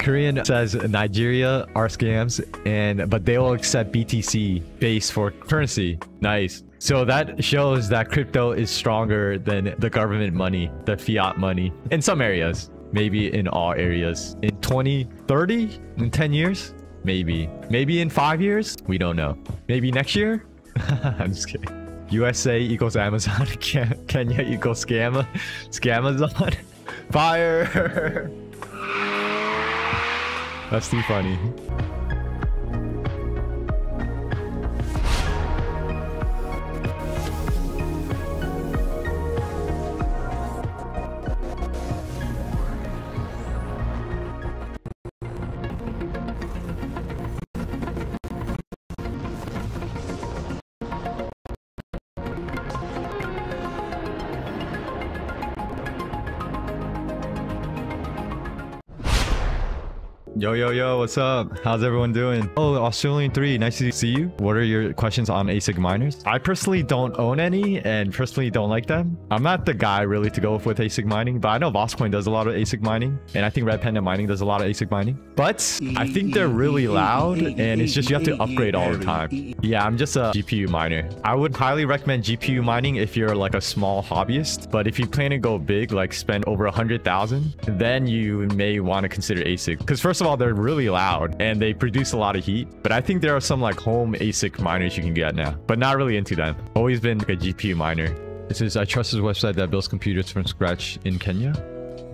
Korean says Nigeria are scams, but they will accept BTC base for currency. Nice. So that shows that crypto is stronger than the government money, the fiat money, in some areas. Maybe in all areas. In 2030? In 10 years? Maybe. Maybe in 5 years? We don't know. Maybe next year? I'm just kidding. USA equals Amazon. Kenya equals Scamazon. Fire! That's too funny. Yo, what's up? How's everyone doing? Oh, Australian 3, nice to see you. What are your questions on ASIC miners? I personally don't own any and personally don't like them. I'm not the guy really to go with ASIC mining, but I know Vosscoin does a lot of ASIC mining, and I think Red Panda Mining does a lot of ASIC mining. But I think they're really loud, and it's just you have to upgrade all the time. Yeah, I'm just a GPU miner. I would highly recommend GPU mining if you're like a small hobbyist, but if you plan to go big, like spend over 100,000, then you may want to consider ASIC. Because first of all, they're really loud and they produce a lot of heat, but I think there are some like home ASIC miners you can get now, but not really into them. Always been like a GPU miner. It says, I trust his website that builds computers from scratch in Kenya.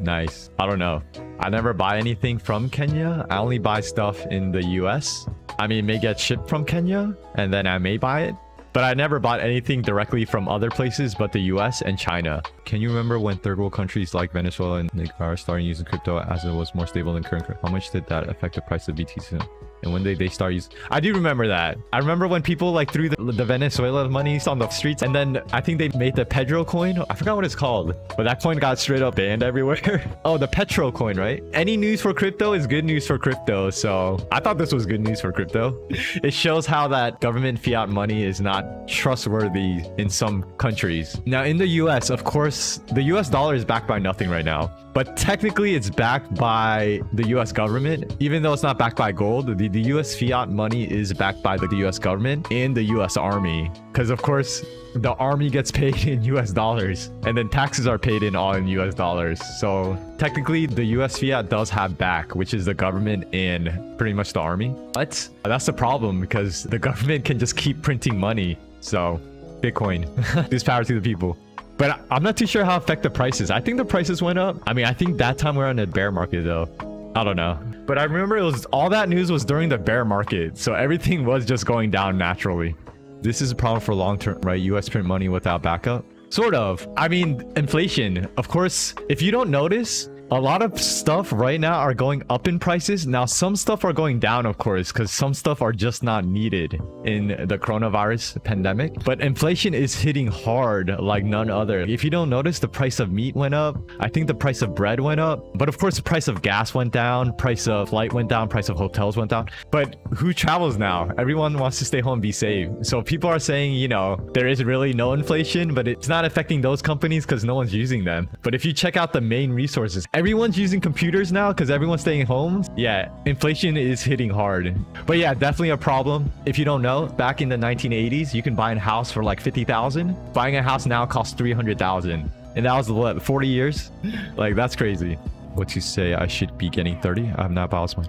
Nice. I don't know. I never buy anything from Kenya. I only buy stuff in the US. I mean, it may get shipped from Kenya and then I may buy it, but I never bought anything directly from other places but the US and China. Can you remember when third world countries like Venezuela and Nicaragua started using crypto as it was more stable than current crypto? How much did that affect the price of BTC? And when did they start using? I do remember that. I remember when people like threw the Venezuela monies on the streets, and then I think they made the Pedro coin. I forgot what it's called, but that coin got straight up banned everywhere. Oh, the Petro coin, right? Any news for crypto is good news for crypto. So I thought this was good news for crypto. It shows how that government fiat money is not trustworthy in some countries. Now in the US, of course, the US dollar is backed by nothing right now, but technically it's backed by the US government. Even though it's not backed by gold, the US fiat money is backed by the US government and the US Army. Because of course, the army gets paid in US dollars and then taxes are paid in all in US dollars. So technically the US fiat does have back, which is the government and pretty much the army. But that's the problem because the government can just keep printing money. So Bitcoin, this power to the people. But I'm not too sure how effective the prices. I think the prices went up. I mean, I think that time we're in a bear market though. I don't know. But I remember it was all that news was during the bear market. So everything was just going down naturally. This is a problem for long term, right? US print money without backup. Sort of. I mean, inflation. Of course, if you don't notice, a lot of stuff right now are going up in prices. Now, some stuff are going down, of course, because some stuff are just not needed in the coronavirus pandemic. But inflation is hitting hard like none other. If you don't notice, the price of meat went up. I think the price of bread went up. But of course, the price of gas went down. Price of flight went down. Price of hotels went down. But who travels now? Everyone wants to stay home and be safe. So people are saying, you know, there is really no inflation, but it's not affecting those companies because no one's using them. But if you check out the main resources, everyone's using computers now because everyone's staying home. Yeah, inflation is hitting hard. But yeah, definitely a problem. If you don't know, back in the 1980s, you can buy a house for like 50,000. Buying a house now costs 300,000. And that was what, 40 years? Like, that's crazy. What you say, I should be getting 30? I have not bought mine.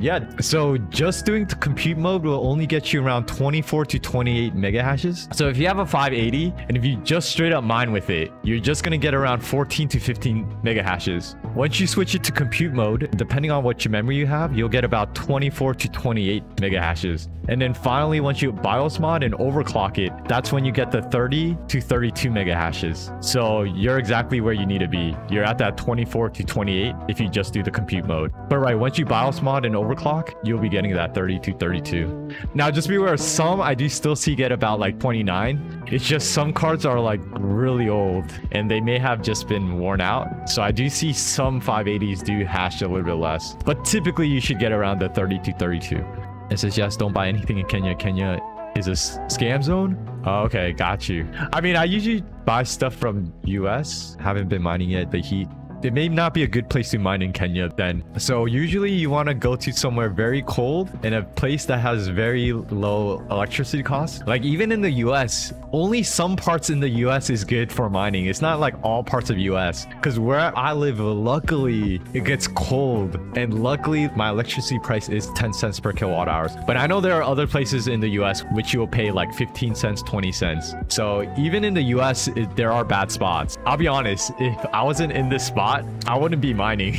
Yeah, so just doing the compute mode will only get you around 24 to 28 mega hashes. So if you have a 580 and if you just straight up mine with it, you're just gonna get around 14 to 15 mega hashes. Once you switch it to compute mode, depending on what your memory you have, you'll get about 24 to 28 mega hashes. And then finally, once you BIOS mod and overclock it, that's when you get the 30 to 32 mega hashes. So you're exactly where you need to be. You're at that 24 to 28 if you just do the compute mode. But right, once you BIOS mod and overclock, you'll be getting that 30 to 32. Now, just be aware, some I do still see get about like 29. It's just some cards are like really old and they may have just been worn out. So I do see some 580s do hash a little bit less. But typically you should get around the 30 to 32. It says, yes, don't buy anything in Kenya. Kenya is a scam zone. Oh, okay, got you. I mean, I usually buy stuff from US. Haven't been mining yet. The heat it may not be a good place to mine in Kenya then. So usually you want to go to somewhere very cold and a place that has very low electricity costs. Like even in the US, only some parts in the US is good for mining. It's not like all parts of US, because where I live, luckily it gets cold, and luckily my electricity price is 10 cents per kilowatt hours. But I know there are other places in the US which you'll pay like 15 cents, 20 cents. So even in the US, there are bad spots. I'll be honest, if I wasn't in this spot, I wouldn't be mining.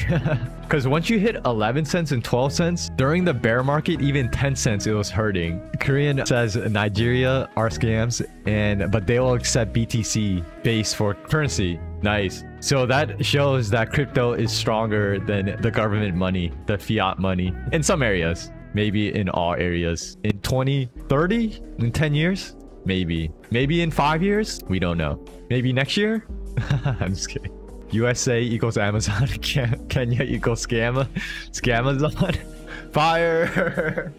Because once you hit 11 cents and 12 cents, during the bear market, even 10 cents, it was hurting. Korean says Nigeria are scams, but they will accept BTC base for currency. Nice. So that shows that crypto is stronger than the government money, the fiat money, in some areas. Maybe in all areas. In 2030? In 10 years? Maybe. Maybe in 5 years? We don't know. Maybe next year? I'm just kidding. USA equals Amazon. Kenya equals Scamazon. Fire!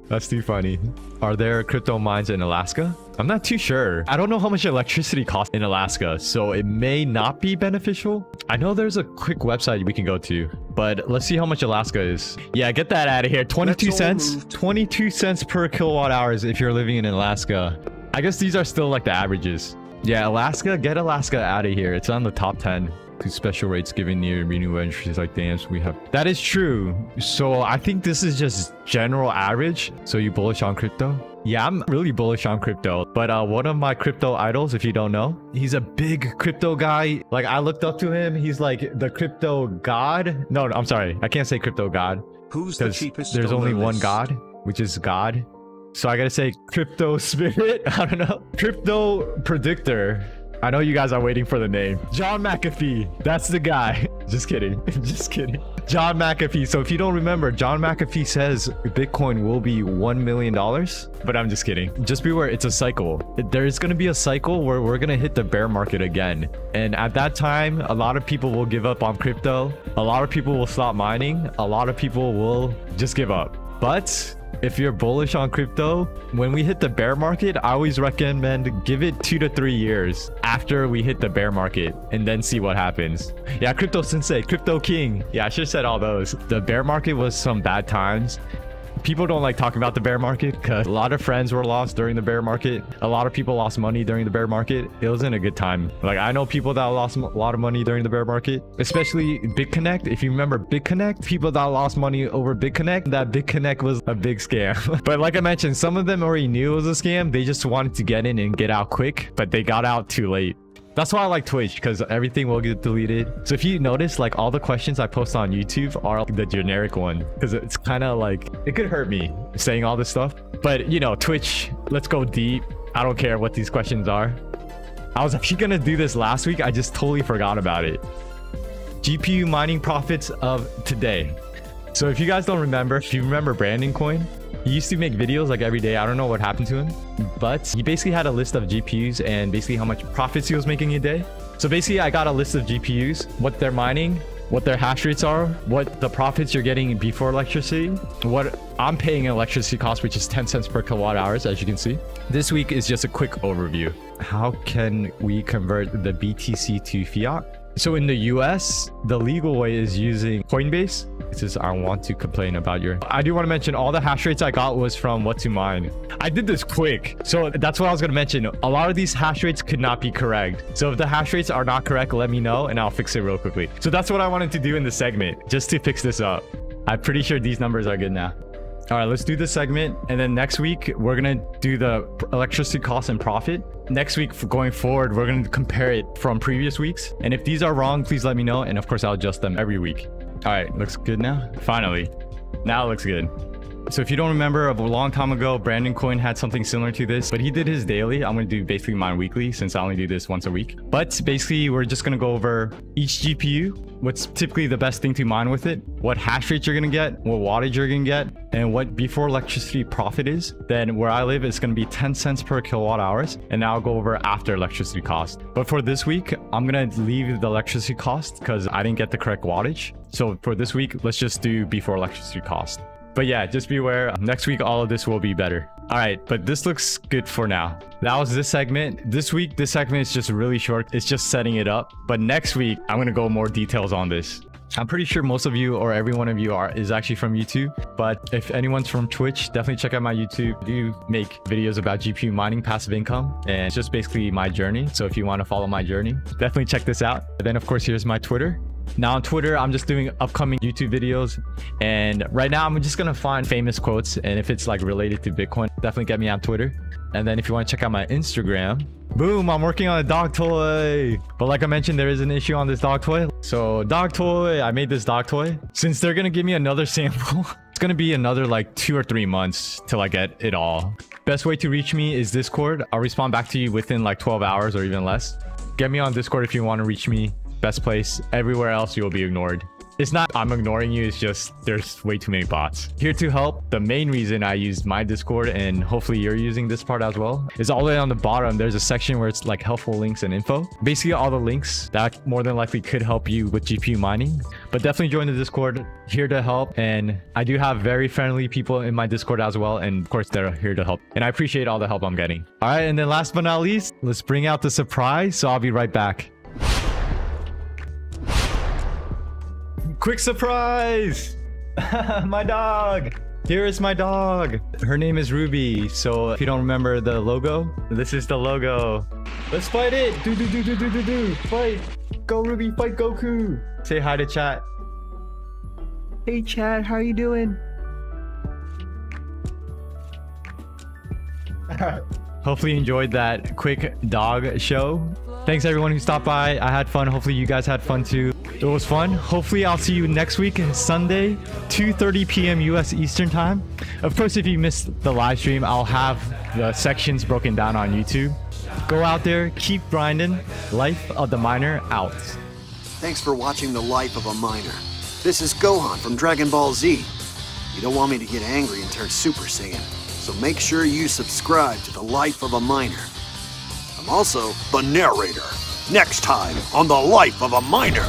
That's too funny. Are there crypto mines in Alaska? I'm not too sure. I don't know how much electricity costs in Alaska, so it may not be beneficial. I know there's a quick website we can go to, but let's see how much Alaska is. Yeah, get that out of here. 22 cents. 22 cents per kilowatt hours if you're living in Alaska. I guess these are still like the averages. Yeah, Alaska, get Alaska out of here. It's on the top 10. Special rates given near renewable entries like dams we have. That is true. So I think this is just general average. So you bullish on crypto? Yeah, I'm really bullish on crypto. But one of my crypto idols, if you don't know, he's a big crypto guy. Like I looked up to him. He's like the crypto god. No, I'm sorry. I can't say crypto god. Who's the cheapest? There's only one god, which is God. So I gotta say crypto spirit. I don't know. Crypto predictor. I know you guys are waiting for the name. John McAfee. That's the guy. Just kidding. Just kidding. John McAfee. So if you don't remember, John McAfee says Bitcoin will be $1 million. But I'm just kidding. Just beware, it's a cycle. There's going to be a cycle where we're going to hit the bear market again. And at that time, a lot of people will give up on crypto. A lot of people will stop mining. A lot of people will just give up. But if you're bullish on crypto, when we hit the bear market, I always recommend give it 2 to 3 years after we hit the bear market and then see what happens. Yeah, Crypto Sensei, Crypto King. Yeah, I should have said all those. The bear market was some bad times. People don't like talking about the bear market because a lot of friends were lost during the bear market. A lot of people lost money during the bear market. It wasn't a good time. Like I know people that lost a lot of money during the bear market, especially BitConnect. If you remember BitConnect, people that lost money over BitConnect, that BitConnect was a big scam. But like I mentioned, some of them already knew it was a scam. They just wanted to get in and get out quick, but they got out too late. That's why I like Twitch, because everything will get deleted. So if you notice, like all the questions I post on YouTube are the generic one, because it's kind of like, it could hurt me saying all this stuff. But you know, Twitch, let's go deep. I don't care what these questions are. I was actually gonna do this last week. I just totally forgot about it. GPU mining profits of today. So if you guys don't remember, if you remember Brandon Coin, he used to make videos like every day. I don't know what happened to him, but he basically had a list of GPUs and basically how much profits he was making a day. So basically I got a list of GPUs, what they're mining, what their hash rates are, what the profits you're getting before electricity, what I'm paying in electricity cost, which is 10 cents per kilowatt hours, as you can see. This week is just a quick overview. How can we convert the BTC to fiat? So in the US, the legal way is using Coinbase. It says, I want to complain about your... I do want to mention all the hash rates I got was from what to mine. I did this quick. So that's what I was going to mention. A lot of these hash rates could not be correct. So if the hash rates are not correct, let me know and I'll fix it real quickly. So that's what I wanted to do in the segment, just to fix this up. I'm pretty sure these numbers are good now. All right, let's do this segment. And then next week, we're going to do the electricity cost and profit. Next week, going forward, we're going to compare it from previous weeks. And if these are wrong, please let me know. And of course, I'll adjust them every week. All right, looks good now. Finally, now it looks good. So if you don't remember, a long time ago, Brandon Coin had something similar to this, but he did his daily. I'm going to do basically mine weekly since I only do this once a week. But basically, we're just going to go over each GPU, what's typically the best thing to mine with it, what hash rate you're going to get, what wattage you're going to get, and what before electricity profit is. Then where I live, it's going to be 10 cents per kilowatt hours. And now I'll go over after electricity cost. But for this week, I'm going to leave the electricity cost because I didn't get the correct wattage. So for this week, let's just do before electricity cost. But yeah, just be aware, next week, all of this will be better. All right, but this looks good for now. That was this segment. This week, this segment is just really short. It's just setting it up. But next week, I'm going to go more details on this. I'm pretty sure most of you or every one of you is actually from YouTube. But if anyone's from Twitch, definitely check out my YouTube. I do make videos about GPU mining, passive income, and it's just basically my journey. So if you want to follow my journey, definitely check this out. And then, of course, here's my Twitter. Now on Twitter, I'm just doing upcoming YouTube videos. And right now, I'm just going to find famous quotes. And if it's like related to Bitcoin, definitely get me on Twitter. And then if you want to check out my Instagram, boom, I'm working on a dog toy. But like I mentioned, there is an issue on this dog toy. So dog toy, I made this dog toy. Since they're going to give me another sample, it's going to be another like 2 or 3 months till I get it all. Best way to reach me is Discord. I'll respond back to you within like 12 hours or even less. Get me on Discord if you want to reach me. Best place. Everywhere else, you'll be ignored. It's not I'm ignoring you, it's just there's way too many bots. Here to help, the main reason I used my Discord, and hopefully you're using this part as well, is all the way on the bottom. There's a section where it's like helpful links and info. Basically all the links that more than likely could help you with GPU mining. But definitely join the Discord, here to help. And I do have very friendly people in my Discord as well. And of course, they're here to help. And I appreciate all the help I'm getting. All right, and then last but not least, let's bring out the surprise. So I'll be right back. Quick surprise! My dog! Here is my dog. Her name is Ruby. So if you don't remember the logo, this is the logo. Let's fight it! Do. Fight! Go Ruby, fight Goku! Say hi to chat. Hey chat, how you doing? Hopefully you enjoyed that quick dog show. Thanks everyone who stopped by. I had fun. Hopefully you guys had fun too. It was fun. Hopefully I'll see you next week, Sunday, 2:30 p.m. US Eastern time. Of course, if you missed the live stream, I'll have the sections broken down on YouTube. Go out there, keep grinding. Life of the Miner out. Thanks for watching The Life of a Miner. This is Gohan from Dragon Ball Z. You don't want me to get angry and turn Super Saiyan, so make sure you subscribe to The Life of a Miner. I'm also the narrator. Next time on The Life of a Miner.